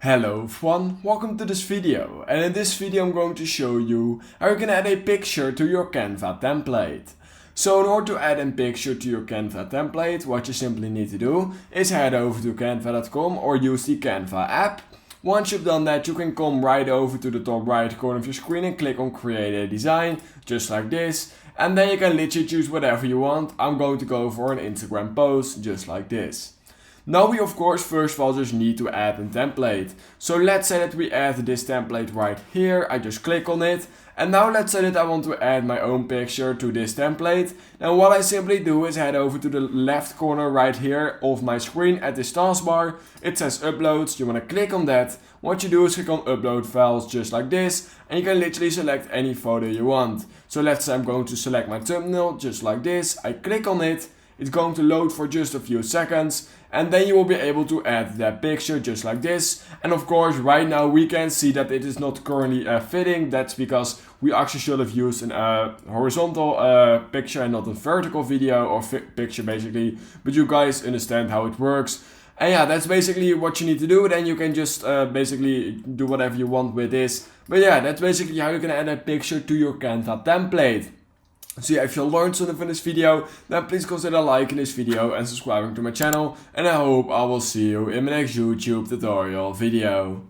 Hello everyone, welcome to this video, and in this video I'm going to show you how you can add a picture to your Canva template. So in order to add a picture to your Canva template, what you simply need to do is head over to canva.com or use the Canva app. Once you've done that, you can come right over to the top right corner of your screen and click on create a design, just like this. And then you can literally choose whatever you want. I'm going to go for an Instagram post, just like this. Now we of course first of all just need to add a template. So let's say that we add this template right here. I just click on it. And now let's say that I want to add my own picture to this template. And what I simply do is head over to the left corner right here of my screen at this taskbar. It says uploads. You want to click on that. What you do is click on upload files just like this. And you can literally select any photo you want. So let's say I'm going to select my thumbnail just like this. I click on it. It's going to load for just a few seconds, and then you will be able to add that picture just like this. And of course right now we can see that it is not currently fitting. That's because we actually should have used a horizontal picture and not a vertical video or picture basically, but you guys understand how it works. And yeah, that's basically what you need to do. Then you can just basically do whatever you want with this. But yeah, that's basically how you can add a picture to your Canva template. So yeah, if you learned something from this video, then please consider liking this video and subscribing to my channel. And I hope I will see you in my next YouTube tutorial video.